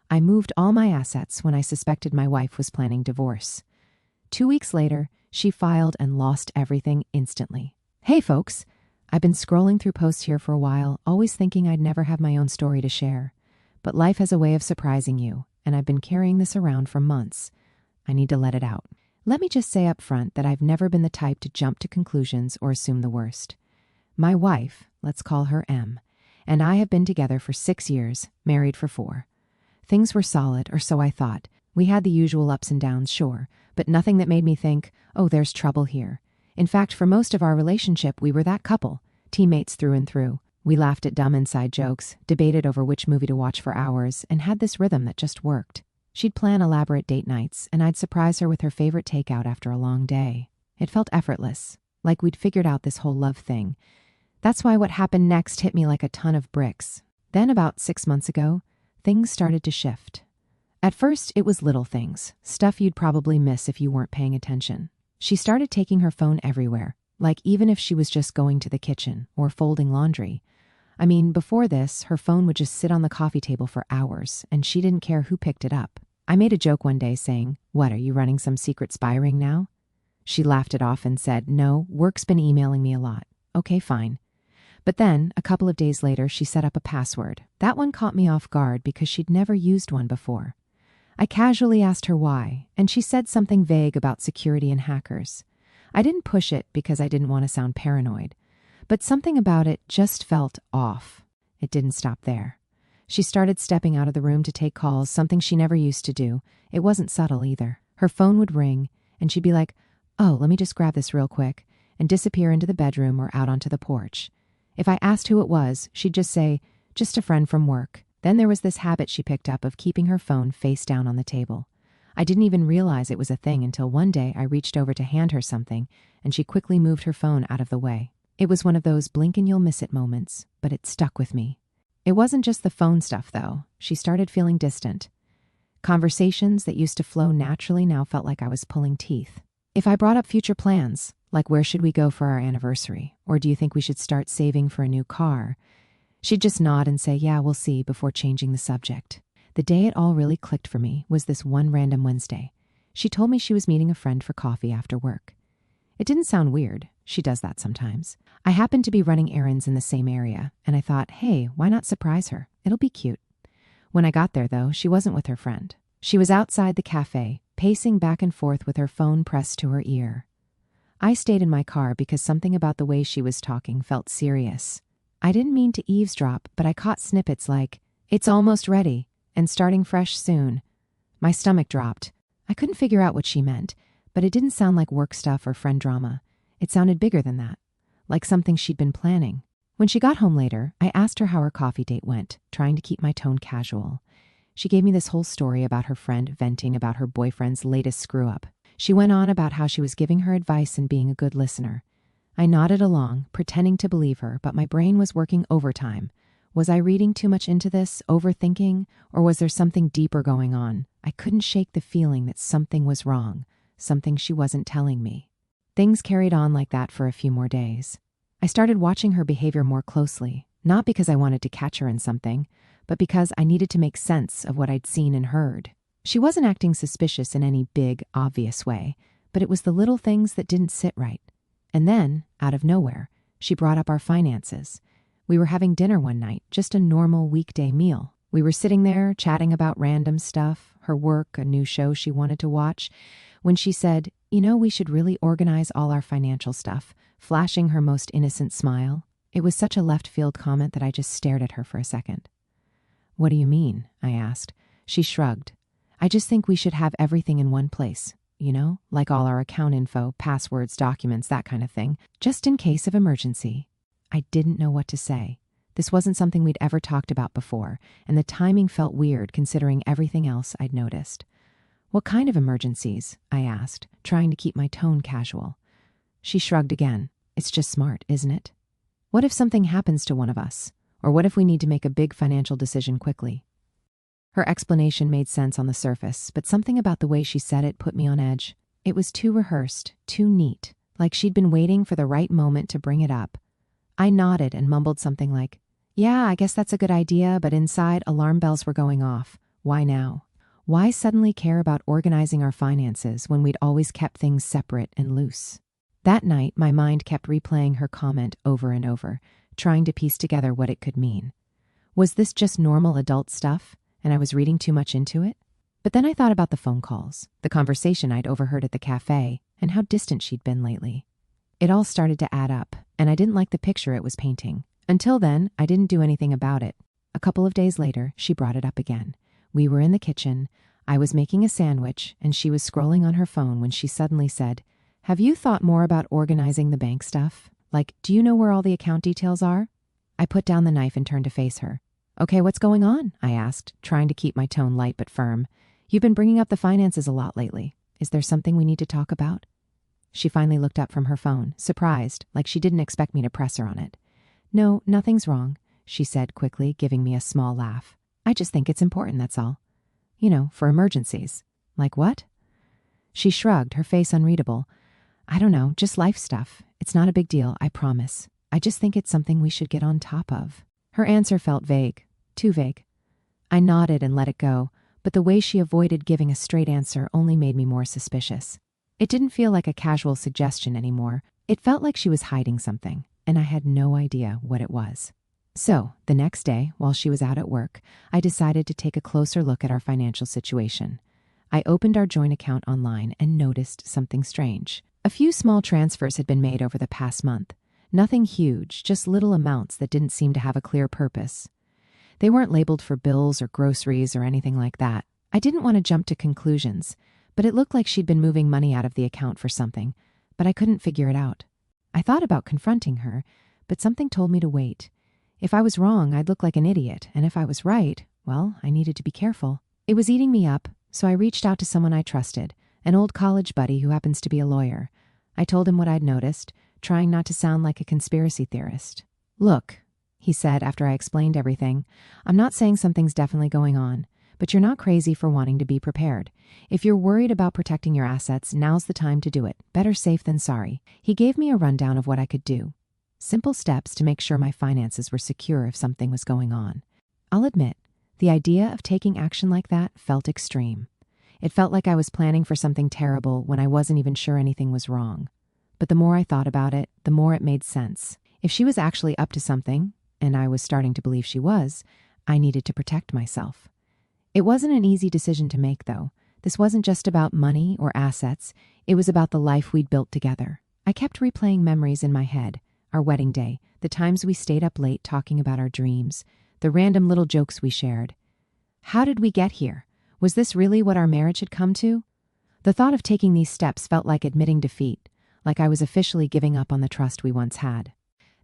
I moved all my assets when I suspected my wife was planning divorce. 2 weeks later, she filed and lost everything instantly. Hey folks, I've been scrolling through posts here for a while, always thinking I'd never have my own story to share. But life has a way of surprising you, and I've been carrying this around for months. I need to let it out. Let me just say up front that I've never been the type to jump to conclusions or assume the worst. My wife, let's call her M, and I have been together for 6 years, married for 4. Things were solid, or so I thought. We had the usual ups and downs, sure, but nothing that made me think, oh, there's trouble here. In fact, for most of our relationship, we were that couple, teammates through and through. We laughed at dumb inside jokes, debated over which movie to watch for hours, and had this rhythm that just worked. She'd plan elaborate date nights, and I'd surprise her with her favorite takeout after a long day. It felt effortless, like we'd figured out this whole love thing. That's why what happened next hit me like a ton of bricks. Then, about 6 months ago, things started to shift. At first, it was little things, stuff you'd probably miss if you weren't paying attention. She started taking her phone everywhere, like even if she was just going to the kitchen or folding laundry. I mean, before this, her phone would just sit on the coffee table for hours, and she didn't care who picked it up. I made a joke one day saying, "What, are you running some secret spy ring now?" She laughed it off and said, "No, work's been emailing me a lot." Okay, fine. But then, a couple of days later, she set up a password. That one caught me off guard because she'd never used one before. I casually asked her why, and she said something vague about security and hackers. I didn't push it because I didn't want to sound paranoid, but something about it just felt off. It didn't stop there. She started stepping out of the room to take calls, something she never used to do. It wasn't subtle either. Her phone would ring, and she'd be like, "Oh, let me just grab this real quick," and disappear into the bedroom or out onto the porch. If I asked who it was, she'd just say, "Just a friend from work." Then there was this habit she picked up of keeping her phone face down on the table. I didn't even realize it was a thing until one day I reached over to hand her something, and she quickly moved her phone out of the way. It was one of those blink and you'll miss it moments, but it stuck with me. It wasn't just the phone stuff, though. She started feeling distant. Conversations that used to flow naturally now felt like I was pulling teeth. If I brought up future plans, like where should we go for our anniversary, or do you think we should start saving for a new car, she'd just nod and say, "Yeah, we'll see," before changing the subject. The day it all really clicked for me was this one random Wednesday. She told me she was meeting a friend for coffee after work. It didn't sound weird. She does that sometimes. I happened to be running errands in the same area, and I thought, hey, why not surprise her? It'll be cute. When I got there, though, she wasn't with her friend. She was outside the cafe, pacing back and forth with her phone pressed to her ear. I stayed in my car because something about the way she was talking felt serious. I didn't mean to eavesdrop, but I caught snippets like, "It's almost ready," and "starting fresh soon." My stomach dropped. I couldn't figure out what she meant, but it didn't sound like work stuff or friend drama. It sounded bigger than that, like something she'd been planning. When she got home later, I asked her how her coffee date went, trying to keep my tone casual. She gave me this whole story about her friend venting about her boyfriend's latest screw-up. She went on about how she was giving her advice and being a good listener. I nodded along, pretending to believe her, but my brain was working overtime. Was I reading too much into this, overthinking, or was there something deeper going on? I couldn't shake the feeling that something was wrong, something she wasn't telling me. Things carried on like that for a few more days. I started watching her behavior more closely, not because I wanted to catch her in something, but because I needed to make sense of what I'd seen and heard. She wasn't acting suspicious in any big, obvious way, but it was the little things that didn't sit right. And then, out of nowhere, she brought up our finances. We were having dinner one night, just a normal weekday meal. We were sitting there chatting about random stuff, her work, a new show she wanted to watch, when she said, "You know, we should really organize all our financial stuff," flashing her most innocent smile. It was such a left-field comment that I just stared at her for a second. "What do you mean?" I asked. She shrugged. "I just think we should have everything in one place, you know, like all our account info, passwords, documents, that kind of thing, just in case of emergency." I didn't know what to say. This wasn't something we'd ever talked about before, and the timing felt weird considering everything else I'd noticed. "What kind of emergencies?" I asked, trying to keep my tone casual. She shrugged again. "It's just smart, isn't it? What if something happens to one of us? Or what if we need to make a big financial decision quickly?" Her explanation made sense on the surface, but something about the way she said it put me on edge. It was too rehearsed, too neat, like she'd been waiting for the right moment to bring it up. I nodded and mumbled something like, "Yeah, I guess that's a good idea," but inside, alarm bells were going off. Why now? Why suddenly care about organizing our finances when we'd always kept things separate and loose? That night, my mind kept replaying her comment over and over, trying to piece together what it could mean. Was this just normal adult stuff, and I was reading too much into it? But then I thought about the phone calls, the conversation I'd overheard at the cafe, and how distant she'd been lately. It all started to add up, and I didn't like the picture it was painting. Until then, I didn't do anything about it. A couple of days later, she brought it up again. We were in the kitchen, I was making a sandwich, and she was scrolling on her phone when she suddenly said, "Have you thought more about organizing the bank stuff? Like, do you know where all the account details are?" I put down the knife and turned to face her. "Okay, what's going on?" I asked, trying to keep my tone light but firm. "You've been bringing up the finances a lot lately. Is there something we need to talk about?" She finally looked up from her phone, surprised, like she didn't expect me to press her on it. "No, nothing's wrong," she said quickly, giving me a small laugh. "I just think it's important, that's all. You know, for emergencies." "Like what?" She shrugged, her face unreadable. "I don't know, just life stuff. It's not a big deal, I promise. I just think it's something we should get on top of." Her answer felt vague, too vague. I nodded and let it go, but the way she avoided giving a straight answer only made me more suspicious. It didn't feel like a casual suggestion anymore. It felt like she was hiding something, and I had no idea what it was. So, the next day, while she was out at work, I decided to take a closer look at our financial situation. I opened our joint account online and noticed something strange. A few small transfers had been made over the past month. Nothing huge, just little amounts that didn't seem to have a clear purpose. They weren't labeled for bills or groceries or anything like that. I didn't want to jump to conclusions, but it looked like she'd been moving money out of the account for something, but I couldn't figure it out. I thought about confronting her, but something told me to wait. If I was wrong, I'd look like an idiot, and if I was right, well, I needed to be careful. It was eating me up, so I reached out to someone I trusted, an old college buddy who happens to be a lawyer. I told him what I'd noticed, trying not to sound like a conspiracy theorist. "Look," he said after I explained everything, "I'm not saying something's definitely going on, but you're not crazy for wanting to be prepared. If you're worried about protecting your assets, now's the time to do it. Better safe than sorry." He gave me a rundown of what I could do. Simple steps to make sure my finances were secure if something was going on. I'll admit, the idea of taking action like that felt extreme. It felt like I was planning for something terrible when I wasn't even sure anything was wrong. But the more I thought about it, the more it made sense. If she was actually up to something, and I was starting to believe she was, I needed to protect myself. It wasn't an easy decision to make, though. This wasn't just about money or assets. It was about the life we'd built together. I kept replaying memories in my head. Our wedding day, the times we stayed up late talking about our dreams, the random little jokes we shared. How did we get here? Was this really what our marriage had come to? The thought of taking these steps felt like admitting defeat, like I was officially giving up on the trust we once had.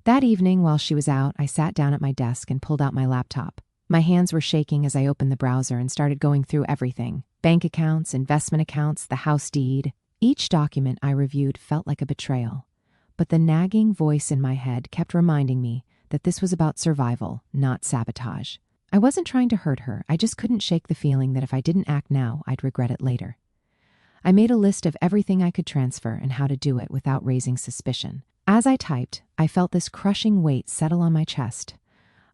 That evening, while she was out, I sat down at my desk and pulled out my laptop. My hands were shaking as I opened the browser and started going through everything. Bank accounts, investment accounts, the house deed. Each document I reviewed felt like a betrayal. But the nagging voice in my head kept reminding me that this was about survival, not sabotage. I wasn't trying to hurt her. I just couldn't shake the feeling that if I didn't act now, I'd regret it later. I made a list of everything I could transfer and how to do it without raising suspicion. As I typed, I felt this crushing weight settle on my chest.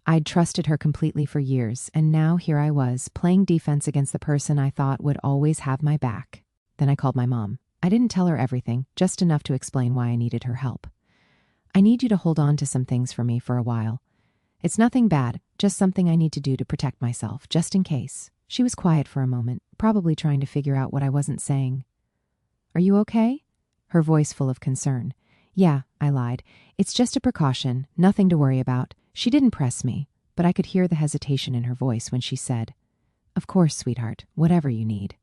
I'd trusted her completely for years, and now here I was, playing defense against the person I thought would always have my back. Then I called my mom. I didn't tell her everything, just enough to explain why I needed her help. "I need you to hold on to some things for me for a while. It's nothing bad, just something I need to do to protect myself, just in case." She was quiet for a moment, probably trying to figure out what I wasn't saying. "Are you okay?" Her voice full of concern. "Yeah," I lied. "It's just a precaution, nothing to worry about." She didn't press me, but I could hear the hesitation in her voice when she said, "Of course, sweetheart, whatever you need."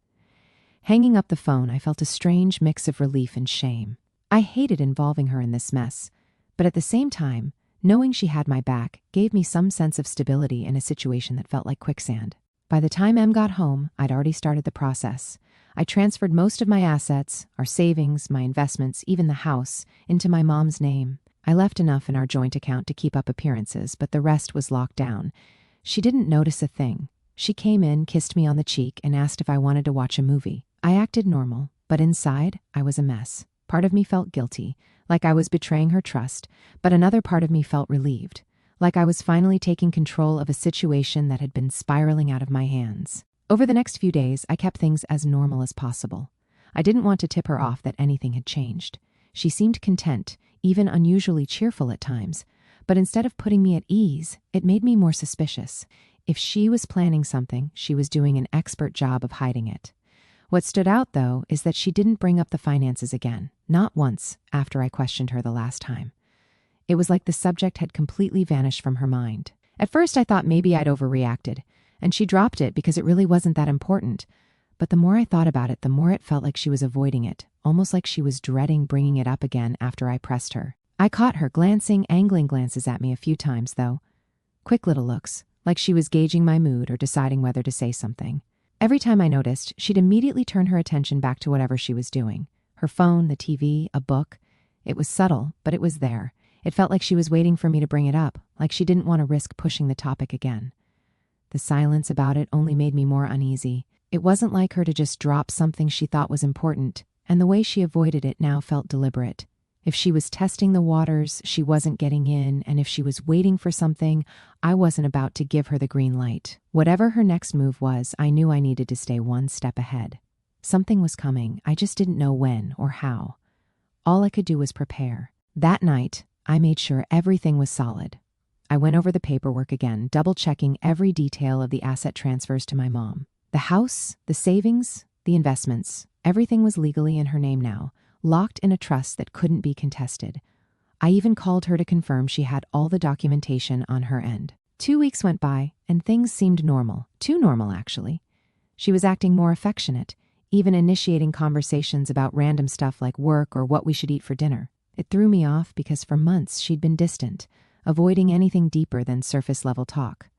Hanging up the phone, I felt a strange mix of relief and shame. I hated involving her in this mess, but at the same time, knowing she had my back gave me some sense of stability in a situation that felt like quicksand. By the time Em got home, I'd already started the process. I transferred most of my assets, our savings, my investments, even the house, into my mom's name. I left enough in our joint account to keep up appearances, but the rest was locked down. She didn't notice a thing. She came in, kissed me on the cheek, and asked if I wanted to watch a movie. I acted normal, but inside, I was a mess. Part of me felt guilty, like I was betraying her trust, but another part of me felt relieved, like I was finally taking control of a situation that had been spiraling out of my hands. Over the next few days, I kept things as normal as possible. I didn't want to tip her off that anything had changed. She seemed content, even unusually cheerful at times, but instead of putting me at ease, it made me more suspicious. If she was planning something, she was doing an expert job of hiding it. What stood out, though, is that she didn't bring up the finances again, not once after I questioned her the last time. It was like the subject had completely vanished from her mind. At first, I thought maybe I'd overreacted, and she dropped it because it really wasn't that important. But the more I thought about it, the more it felt like she was avoiding it, almost like she was dreading bringing it up again after I pressed her. I caught her glancing, angling glances at me a few times, though. Quick little looks, like she was gauging my mood or deciding whether to say something. Every time I noticed, she'd immediately turn her attention back to whatever she was doing. Her phone, the TV, a book. It was subtle, but it was there. It felt like she was waiting for me to bring it up, like she didn't want to risk pushing the topic again. The silence about it only made me more uneasy. It wasn't like her to just drop something she thought was important, and the way she avoided it now felt deliberate. If she was testing the waters, she wasn't getting in, and if she was waiting for something, I wasn't about to give her the green light. Whatever her next move was, I knew I needed to stay one step ahead. Something was coming, I just didn't know when or how. All I could do was prepare. That night, I made sure everything was solid. I went over the paperwork again, double-checking every detail of the asset transfers to my mom. The house, the savings, the investments, everything was legally in her name now, locked in a trust that couldn't be contested. I even called her to confirm she had all the documentation on her end. 2 weeks went by, and things seemed normal. Too normal, actually. She was acting more affectionate, even initiating conversations about random stuff like work or what we should eat for dinner. It threw me off because for months she'd been distant, avoiding anything deeper than surface-level talk.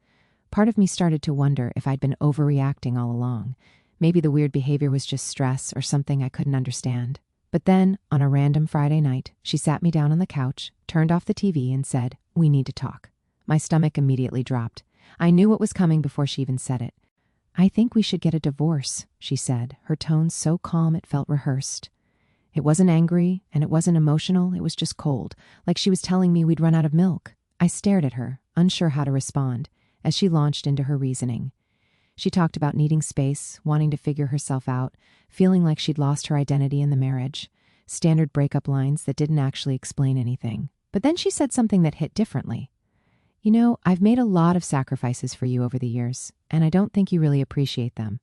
Part of me started to wonder if I'd been overreacting all along. Maybe the weird behavior was just stress or something I couldn't understand. But then, on a random Friday night, she sat me down on the couch, turned off the TV, and said, "We need to talk." My stomach immediately dropped. I knew what was coming before she even said it. "I think we should get a divorce," she said, her tone so calm it felt rehearsed. It wasn't angry, and it wasn't emotional, it was just cold, like she was telling me we'd run out of milk. I stared at her, unsure how to respond, as she launched into her reasoning. She talked about needing space, wanting to figure herself out, feeling like she'd lost her identity in the marriage, standard breakup lines that didn't actually explain anything. But then she said something that hit differently. "You know, I've made a lot of sacrifices for you over the years, and I don't think you really appreciate them.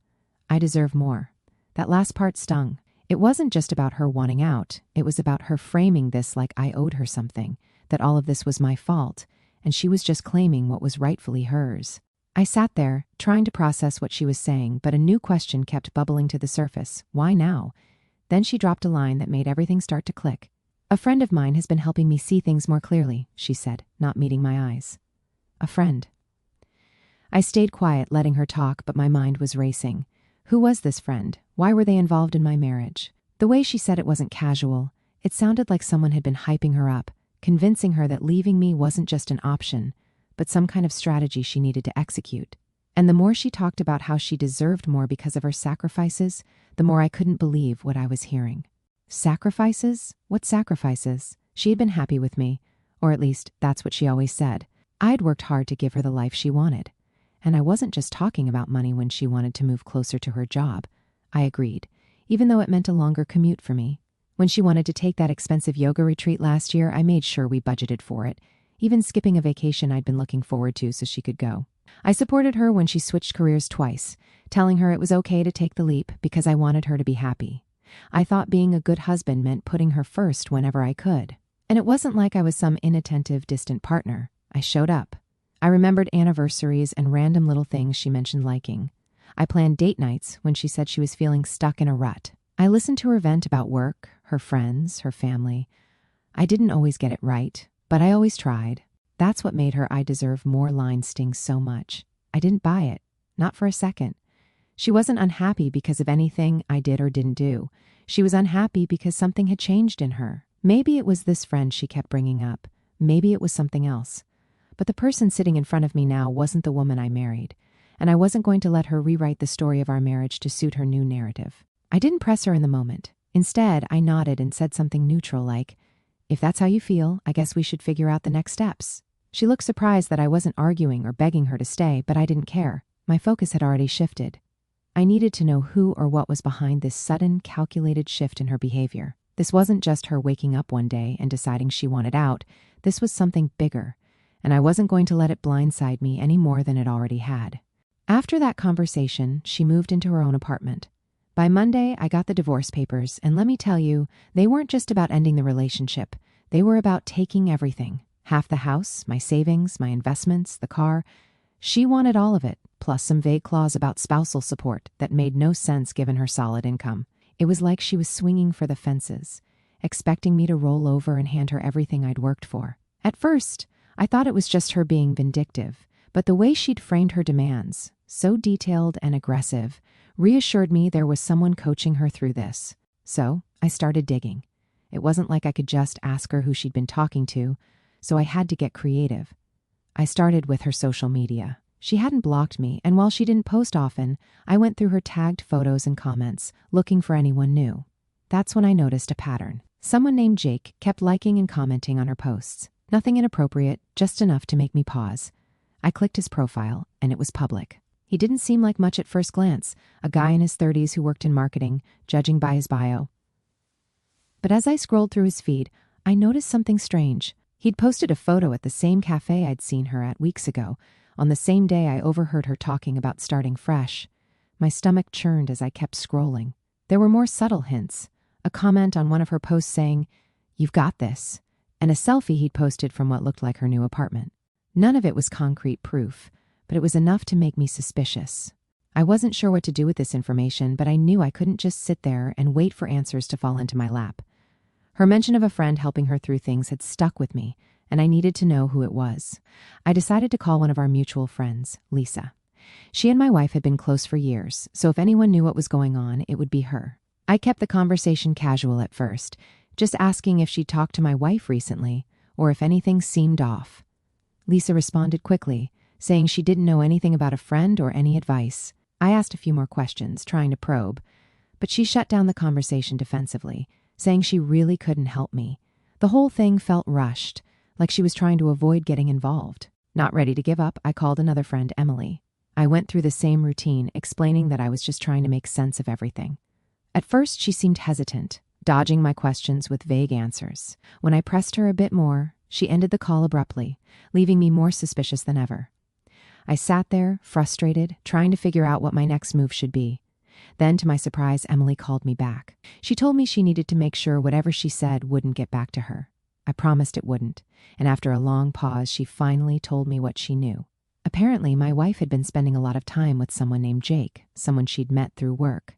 I deserve more." That last part stung. It wasn't just about her wanting out. It was about her framing this like I owed her something, that all of this was my fault, and she was just claiming what was rightfully hers. I sat there, trying to process what she was saying, but a new question kept bubbling to the surface. Why now? Then she dropped a line that made everything start to click. "A friend of mine has been helping me see things more clearly," she said, not meeting my eyes. A friend. I stayed quiet, letting her talk, but my mind was racing. Who was this friend? Why were they involved in my marriage? The way she said it wasn't casual. It sounded like someone had been hyping her up, convincing her that leaving me wasn't just an option, but some kind of strategy she needed to execute. And the more she talked about how she deserved more because of her sacrifices, the more I couldn't believe what I was hearing. Sacrifices? What sacrifices? She had been happy with me, or at least that's what she always said. I'd worked hard to give her the life she wanted. And I wasn't just talking about money when she wanted to move closer to her job. I agreed, even though it meant a longer commute for me. When she wanted to take that expensive yoga retreat last year, I made sure we budgeted for it, even skipping a vacation I'd been looking forward to so she could go. I supported her when she switched careers twice, telling her it was okay to take the leap because I wanted her to be happy. I thought being a good husband meant putting her first whenever I could. And it wasn't like I was some inattentive, distant partner. I showed up. I remembered anniversaries and random little things she mentioned liking. I planned date nights when she said she was feeling stuck in a rut. I listened to her vent about work, her friends, her family. I didn't always get it right, but I always tried. That's what made her "I deserve more" line sting so much. I didn't buy it, not for a second. She wasn't unhappy because of anything I did or didn't do. She was unhappy because something had changed in her. Maybe it was this friend she kept bringing up. Maybe it was something else. But the person sitting in front of me now wasn't the woman I married, and I wasn't going to let her rewrite the story of our marriage to suit her new narrative. I didn't press her in the moment. Instead, I nodded and said something neutral like, "If that's how you feel, I guess we should figure out the next steps." She looked surprised that I wasn't arguing or begging her to stay, but I didn't care. My focus had already shifted. I needed to know who or what was behind this sudden, calculated shift in her behavior. This wasn't just her waking up one day and deciding she wanted out. This was something bigger, and I wasn't going to let it blindside me any more than it already had. After that conversation, she moved into her own apartment. By Monday, I got the divorce papers, and let me tell you, they weren't just about ending the relationship. They were about taking everything. Half the house, my savings, my investments, the car. She wanted all of it, plus some vague clause about spousal support that made no sense given her solid income. It was like she was swinging for the fences, expecting me to roll over and hand her everything I'd worked for. At first, I thought it was just her being vindictive, but the way she'd framed her demands, so detailed and aggressive, reassured me there was someone coaching her through this. So I started digging. It wasn't like I could just ask her who she'd been talking to, so I had to get creative. I started with her social media. She hadn't blocked me, and while she didn't post often, I went through her tagged photos and comments, looking for anyone new. That's when I noticed a pattern. Someone named Jake kept liking and commenting on her posts. Nothing inappropriate, just enough to make me pause. I clicked his profile, and it was public. He didn't seem like much at first glance, a guy in his 30s who worked in marketing, judging by his bio. But as I scrolled through his feed, I noticed something strange. He'd posted a photo at the same cafe I'd seen her at weeks ago. On the same day, I overheard her talking about starting fresh. My stomach churned as I kept scrolling. There were more subtle hints. A comment on one of her posts saying, "You've got this," and a selfie he'd posted from what looked like her new apartment. None of it was concrete proof, but it was enough to make me suspicious. I wasn't sure what to do with this information, but I knew I couldn't just sit there and wait for answers to fall into my lap. Her mention of a friend helping her through things had stuck with me, and I needed to know who it was. I decided to call one of our mutual friends, Lisa. She and my wife had been close for years, so if anyone knew what was going on, it would be her. I kept the conversation casual at first, just asking if she'd talked to my wife recently, or if anything seemed off. Lisa responded quickly, saying she didn't know anything about a friend or any advice. I asked a few more questions, trying to probe, but she shut down the conversation defensively, saying she really couldn't help me. The whole thing felt rushed, like she was trying to avoid getting involved. Not ready to give up, I called another friend, Emily. I went through the same routine, explaining that I was just trying to make sense of everything. At first, she seemed hesitant, dodging my questions with vague answers. When I pressed her a bit more, she ended the call abruptly, leaving me more suspicious than ever. I sat there, frustrated, trying to figure out what my next move should be. Then, to my surprise, Emily called me back. She told me she needed to make sure whatever she said wouldn't get back to her. I promised it wouldn't, and after a long pause, she finally told me what she knew. Apparently, my wife had been spending a lot of time with someone named Jake, someone she'd met through work.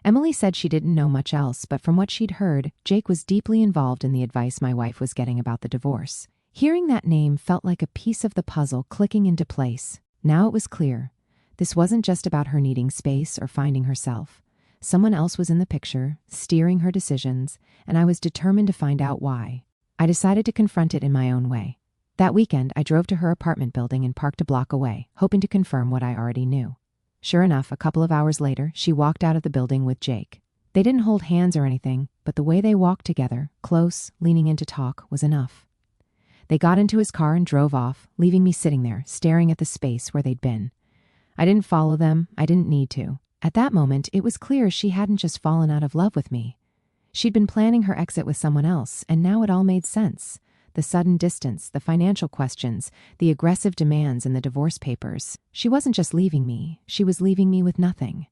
Emily said she didn't know much else, but from what she'd heard, Jake was deeply involved in the advice my wife was getting about the divorce. Hearing that name felt like a piece of the puzzle clicking into place. Now it was clear. This wasn't just about her needing space or finding herself. Someone else was in the picture, steering her decisions, and I was determined to find out why. I decided to confront it in my own way. That weekend, I drove to her apartment building and parked a block away, hoping to confirm what I already knew. Sure enough, a couple of hours later, she walked out of the building with Jake. They didn't hold hands or anything, but the way they walked together, close, leaning in to talk, was enough. They got into his car and drove off, leaving me sitting there, staring at the space where they'd been. I didn't follow them. I didn't need to. At that moment, it was clear she hadn't just fallen out of love with me. She'd been planning her exit with someone else, and now it all made sense. The sudden distance, the financial questions, the aggressive demands in the divorce papers. She wasn't just leaving me, she was leaving me with nothing.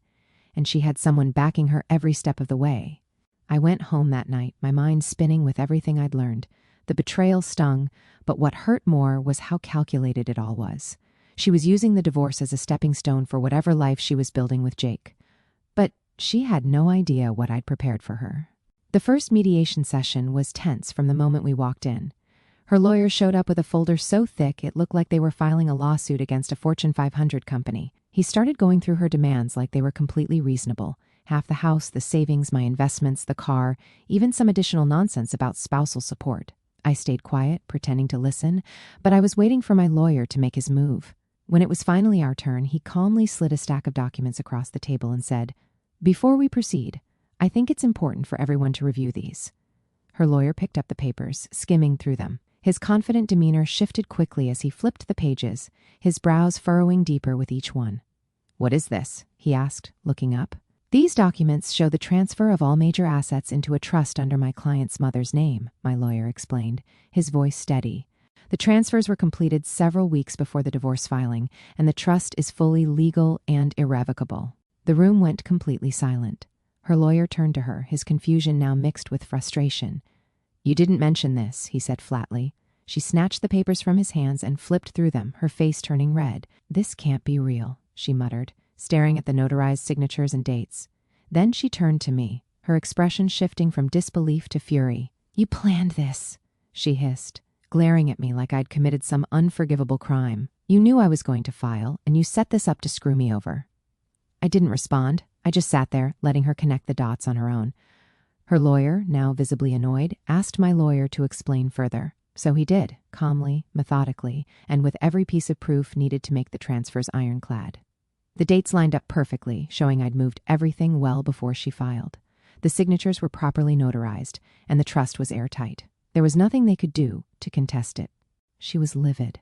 And she had someone backing her every step of the way. I went home that night, my mind spinning with everything I'd learned. The betrayal stung, but what hurt more was how calculated it all was. She was using the divorce as a stepping stone for whatever life she was building with Jake. But she had no idea what I'd prepared for her. The first mediation session was tense from the moment we walked in. Her lawyer showed up with a folder so thick it looked like they were filing a lawsuit against a Fortune 500 company. He started going through her demands like they were completely reasonable. Half the house, the savings, my investments, the car, even some additional nonsense about spousal support. I stayed quiet, pretending to listen, but I was waiting for my lawyer to make his move. When it was finally our turn, he calmly slid a stack of documents across the table and said, "Before we proceed, I think it's important for everyone to review these." Her lawyer picked up the papers, skimming through them. His confident demeanor shifted quickly as he flipped the pages, his brows furrowing deeper with each one. "What is this?" he asked, looking up. "These documents show the transfer of all major assets into a trust under my client's mother's name," my lawyer explained, his voice steady. "The transfers were completed several weeks before the divorce filing, and the trust is fully legal and irrevocable." The room went completely silent. Her lawyer turned to her, his confusion now mixed with frustration. "You didn't mention this," he said flatly. She snatched the papers from his hands and flipped through them, her face turning red. "This can't be real," she muttered, staring at the notarized signatures and dates. Then she turned to me, her expression shifting from disbelief to fury. "You planned this," she hissed, glaring at me like I'd committed some unforgivable crime. "You knew I was going to file, and you set this up to screw me over." I didn't respond. I just sat there, letting her connect the dots on her own. Her lawyer, now visibly annoyed, asked my lawyer to explain further. So he did, calmly, methodically, and with every piece of proof needed to make the transfers ironclad. The dates lined up perfectly, showing I'd moved everything well before she filed. The signatures were properly notarized, and the trust was airtight. There was nothing they could do to contest it. She was livid.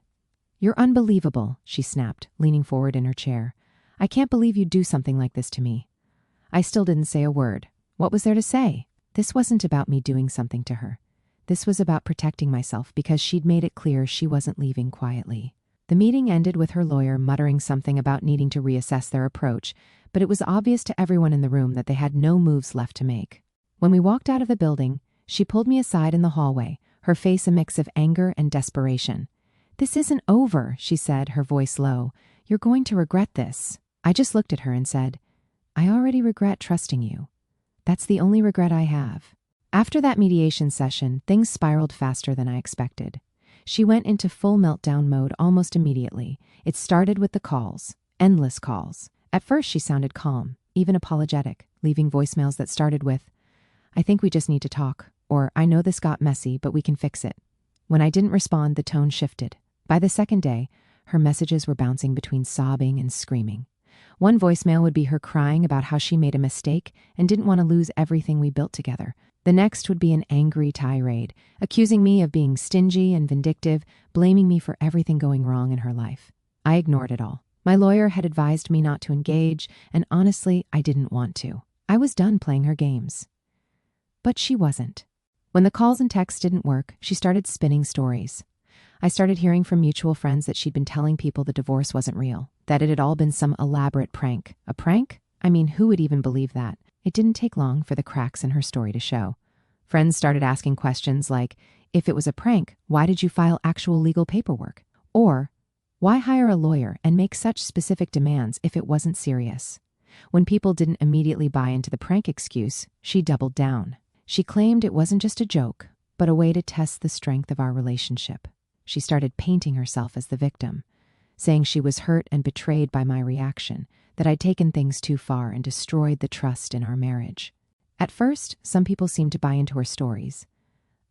"You're unbelievable," she snapped, leaning forward in her chair. "I can't believe you'd do something like this to me." I still didn't say a word. What was there to say? This wasn't about me doing something to her. This was about protecting myself because she'd made it clear she wasn't leaving quietly. The meeting ended with her lawyer muttering something about needing to reassess their approach, but it was obvious to everyone in the room that they had no moves left to make. When we walked out of the building, she pulled me aside in the hallway, her face a mix of anger and desperation. "This isn't over," she said, her voice low. "You're going to regret this." I just looked at her and said, "I already regret trusting you. That's the only regret I have." After that mediation session, things spiraled faster than I expected. She went into full meltdown mode almost immediately. It started with the calls, endless calls. At first, she sounded calm, even apologetic, leaving voicemails that started with, "I think we just need to talk," or "I know this got messy, but we can fix it." When I didn't respond, the tone shifted. By the second day, her messages were bouncing between sobbing and screaming. One voicemail would be her crying about how she made a mistake and didn't want to lose everything we built together. The next would be an angry tirade, accusing me of being stingy and vindictive, blaming me for everything going wrong in her life. I ignored it all. My lawyer had advised me not to engage, and honestly, I didn't want to. I was done playing her games. But she wasn't. When the calls and texts didn't work, she started spinning stories. I started hearing from mutual friends that she'd been telling people the divorce wasn't real, that it had all been some elaborate prank. A prank? I mean, who would even believe that? It didn't take long for the cracks in her story to show. Friends started asking questions like, if it was a prank, why did you file actual legal paperwork? Or, why hire a lawyer and make such specific demands if it wasn't serious? When people didn't immediately buy into the prank excuse, she doubled down. She claimed it wasn't just a joke, but a way to test the strength of our relationship. She started painting herself as the victim, saying she was hurt and betrayed by my reaction, that I'd taken things too far and destroyed the trust in our marriage. At first, some people seemed to buy into her stories.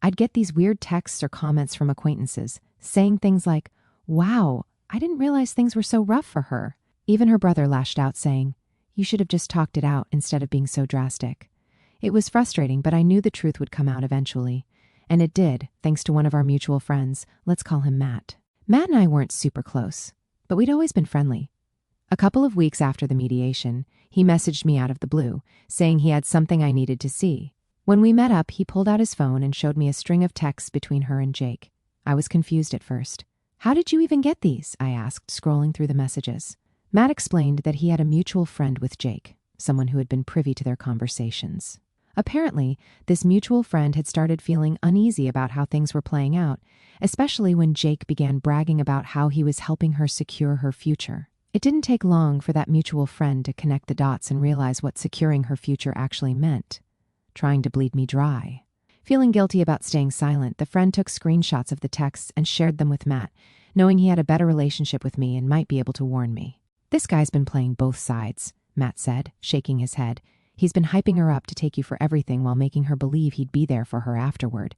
I'd get these weird texts or comments from acquaintances, saying things like, "Wow, I didn't realize things were so rough for her." Even her brother lashed out saying, "You should have just talked it out instead of being so drastic." It was frustrating, but I knew the truth would come out eventually. And it did, thanks to one of our mutual friends. Let's call him Matt. Matt and I weren't super close, but we'd always been friendly. A couple of weeks after the mediation, he messaged me out of the blue, saying he had something I needed to see. When we met up, he pulled out his phone and showed me a string of texts between her and Jake. I was confused at first. "How did you even get these?" I asked, scrolling through the messages. Matt explained that he had a mutual friend with Jake, someone who had been privy to their conversations. Apparently, this mutual friend had started feeling uneasy about how things were playing out, especially when Jake began bragging about how he was helping her secure her future. It didn't take long for that mutual friend to connect the dots and realize what securing her future actually meant. Trying to bleed me dry. Feeling guilty about staying silent, the friend took screenshots of the texts and shared them with Matt, knowing he had a better relationship with me and might be able to warn me. "This guy's been playing both sides," Matt said, shaking his head. "He's been hyping her up to take you for everything while making her believe he'd be there for her afterward."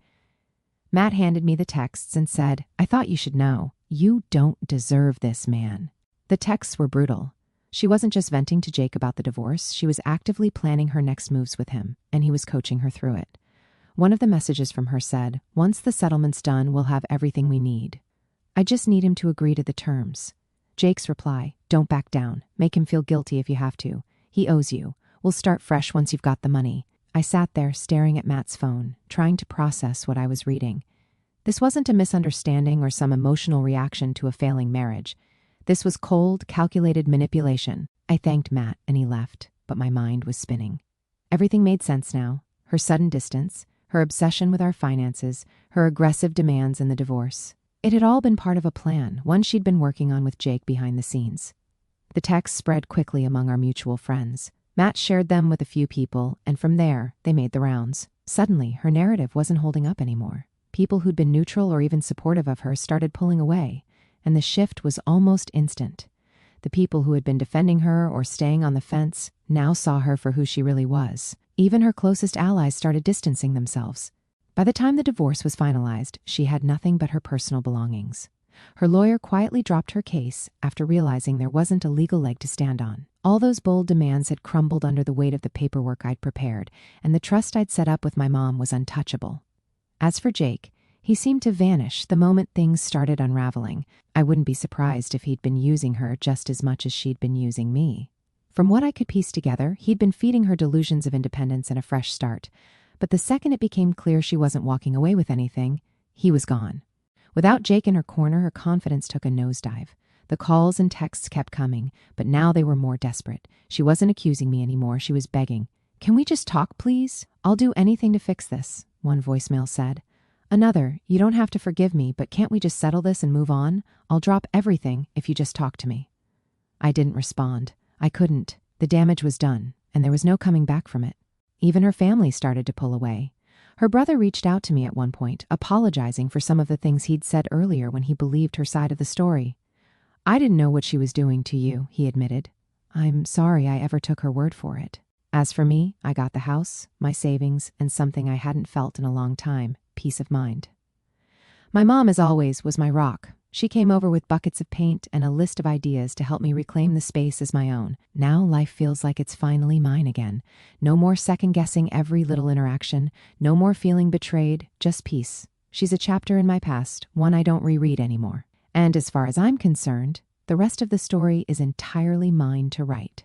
Matt handed me the texts and said, "I thought you should know. You don't deserve this man." The texts were brutal. She wasn't just venting to Jake about the divorce, she was actively planning her next moves with him, and he was coaching her through it. One of the messages from her said, "Once the settlement's done, we'll have everything we need. I just need him to agree to the terms. Jake's reply, "Don't back down. Make him feel guilty if you have to. He owes you. We'll start fresh once you've got the money." I sat there staring at Matt's phone, trying to process what I was reading. This wasn't a misunderstanding or some emotional reaction to a failing marriage. This was cold, calculated manipulation. I thanked Matt and he left, but my mind was spinning. Everything made sense now. Her sudden distance, her obsession with our finances, her aggressive demands in the divorce. It had all been part of a plan, one she'd been working on with Jake behind the scenes. The texts spread quickly among our mutual friends. Matt shared them with a few people, and from there, they made the rounds. Suddenly, her narrative wasn't holding up anymore. People who'd been neutral or even supportive of her started pulling away, and the shift was almost instant. The people who had been defending her or staying on the fence now saw her for who she really was. Even her closest allies started distancing themselves. By the time the divorce was finalized, she had nothing but her personal belongings. Her lawyer quietly dropped her case after realizing there wasn't a legal leg to stand on. All those bold demands had crumbled under the weight of the paperwork I'd prepared, and the trust I'd set up with my mom was untouchable. As for Jake, he seemed to vanish the moment things started unraveling. I wouldn't be surprised if he'd been using her just as much as she'd been using me. From what I could piece together, he'd been feeding her delusions of independence and a fresh start. But the second it became clear she wasn't walking away with anything, he was gone. Without Jake in her corner, her confidence took a nosedive. The calls and texts kept coming, but now they were more desperate. She wasn't accusing me anymore, she was begging. "Can we just talk, please? I'll do anything to fix this," one voicemail said. Another, "You don't have to forgive me, but can't we just settle this and move on? I'll drop everything if you just talk to me." I didn't respond. I couldn't. The damage was done, and there was no coming back from it. Even her family started to pull away. Her brother reached out to me at one point, apologizing for some of the things he'd said earlier when he believed her side of the story. "I didn't know what she was doing to you," he admitted. "I'm sorry I ever took her word for it." As for me, I got the house, my savings, and something I hadn't felt in a long time, peace of mind. My mom, as always, was my rock. She came over with buckets of paint and a list of ideas to help me reclaim the space as my own. Now life feels like it's finally mine again. No more second-guessing every little interaction. No more feeling betrayed, just peace. She's a chapter in my past, one I don't reread anymore. And as far as I'm concerned, the rest of the story is entirely mine to write.